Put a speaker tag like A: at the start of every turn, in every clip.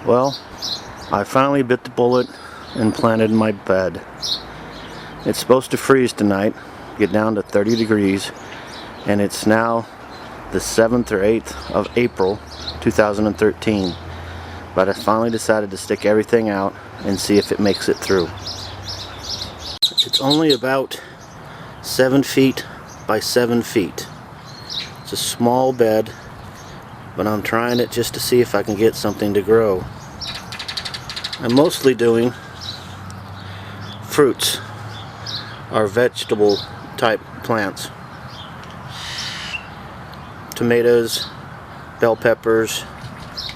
A: Well, I finally bit the bullet and planted my bed. It's supposed to freeze tonight, get down to 30 degrees, and it's now the 7th or 8th of April 2013. But I finally decided to stick everything out and see if it makes it through. It's only about 7 feet by 7 feet. It's a small bed, but I'm trying it just to see if I can get something to grow. I'm mostly doing fruits or vegetable type plants. Tomatoes, bell peppers,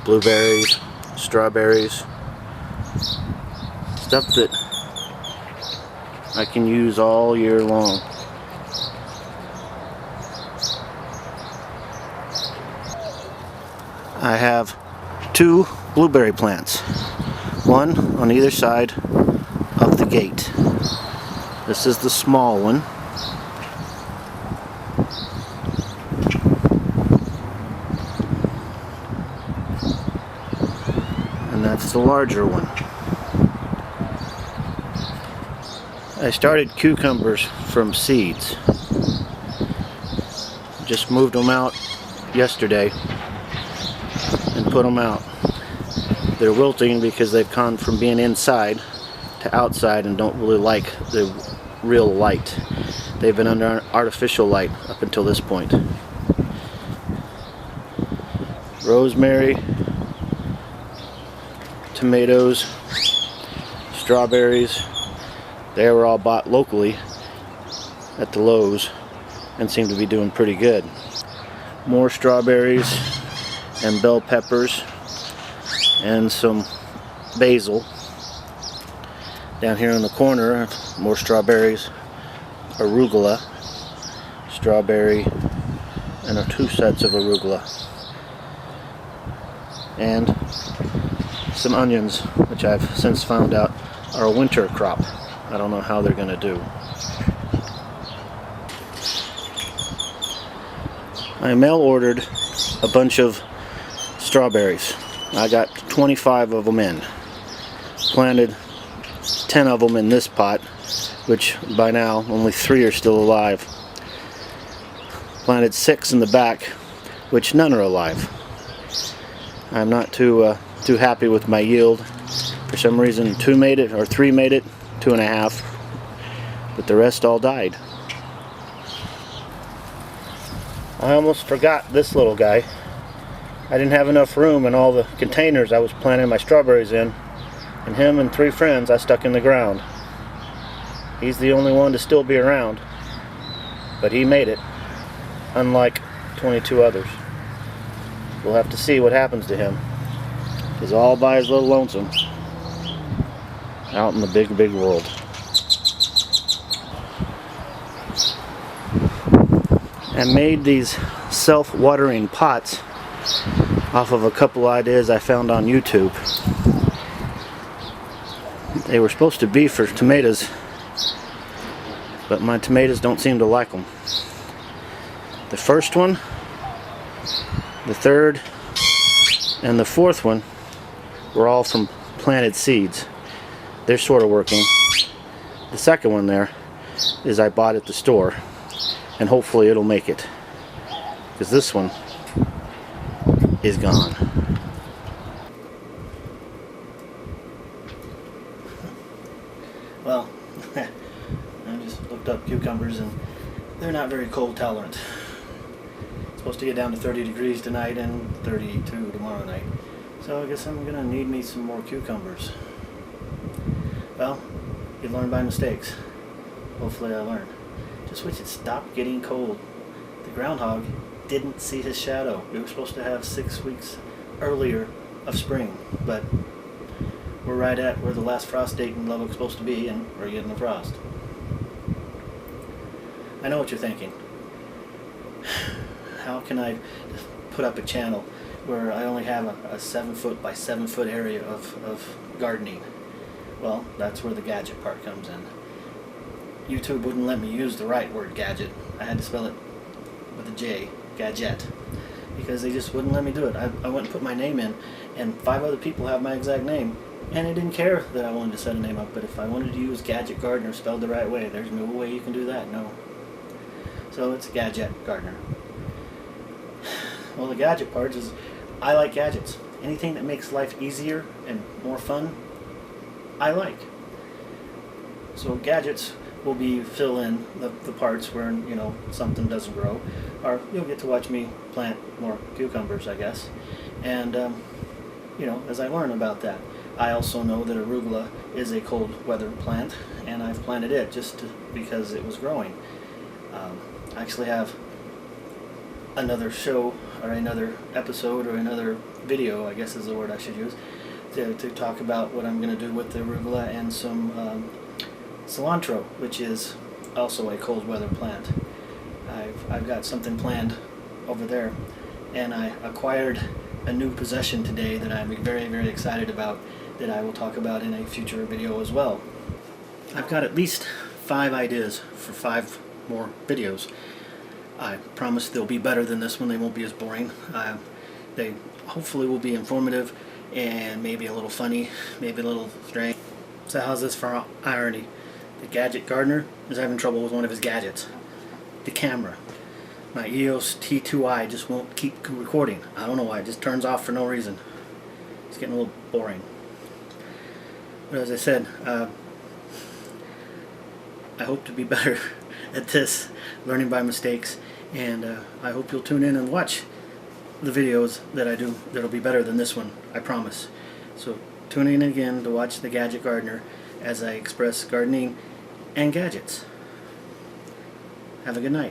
A: blueberries, strawberries, stuff that I can use all year long. I have 2 blueberry plants, one on either side of the gate. This is the small one. And that's the larger one. I started cucumbers from seeds. Just moved them out yesterday and put them out. They're wilting because they've gone from being inside to outside and don't really like the real light. They've been under artificial light up until this point. Rosemary, tomatoes, strawberries, they were all bought locally at the Lowe's and seem to be doing pretty good. More strawberries and bell peppers and some basil. Down here in the corner, more strawberries, arugula, strawberry, and 2 sets of arugula. And some onions, which I've since found out are a winter crop. I don't know how they're going to do. I mail ordered a bunch of strawberries. I got 25 of them in. Planted 10 of them in this pot, which by now only 3 are still alive. Planted 6 in the back, which none are alive. I'm not too happy with my yield. For some reason 2 made it, or 3 made it, 2.5, but the rest all died. I almost forgot this little guy. I didn't have enough room in all the containers I was planting my strawberries in, and him and 3 friends I stuck in the ground. He's the only one to still be around, but he made it, unlike 22 others. We'll have to see what happens to him. He's all by his little lonesome out in the big, big world. I made these self-watering pots off of a couple ideas I found on YouTube. They were supposed to be for tomatoes, but my tomatoes don't seem to like them. The first one, the third, and the fourth one were all from planted seeds. They're sort of working. The second one there is I bought at the store, and hopefully it'll make it, because this one is gone. Well, I just looked up cucumbers and they're not very cold tolerant. It's supposed to get down to 30 degrees tonight and 32 tomorrow night. So I guess I'm gonna need me some more cucumbers. Well, you learn by mistakes. Hopefully I learn. Just wish it stopped getting cold. The groundhog didn't see his shadow. We were supposed to have 6 weeks earlier of spring, but we're right at where the last frost date in Lubbock's supposed to be, and we're getting the frost. I know what you're thinking. How can I put up a channel where I only have a 7 foot by 7 foot area of gardening? Well, that's where the gadget part comes in. YouTube wouldn't let me use the right word, gadget. I had to spell it with a J, gadget. because they just wouldn't let me do it. I went and put my name in, and 5 other people have my exact name, and I didn't care that I wanted to set a name up. But if I wanted to use Gadget Gardener spelled the right way, there's no way you can do that. No. So it's Gadget Gardener. Well, the gadget part is, I like gadgets. Anything that makes life easier and more fun, I like. So gadgets will be fill in the parts where, you know, something doesn't grow, or you'll get to watch me plant more cucumbers, I guess. And you know, as I learn about that, I also know that arugula is a cold weather plant, and I've planted it just because it was growing. I actually have another show, or another episode, or another video, I guess is the word I should use, to talk about what I'm going to do with the arugula and some cilantro, which is also a cold weather plant. I've got something planned over there, and I acquired a new possession today that I'm very, very excited about, that I will talk about in a future video as well. I've got at least 5 ideas for 5 more videos. I promise they'll be better than this one. They won't be as boring. They hopefully will be informative and maybe a little funny, maybe a little strange. So how's this for irony? The Gadget Gardener is having trouble with one of his gadgets. The camera. My EOS T2i just won't keep recording. I don't know why. It just turns off for no reason. It's getting a little boring. But as I said, I hope to be better at this, learning by mistakes, and I hope you'll tune in and watch the videos that I do that'll be better than this one, I promise. So tune in again to watch the Gadget Gardener as I express gardening and gadgets. Have a good night.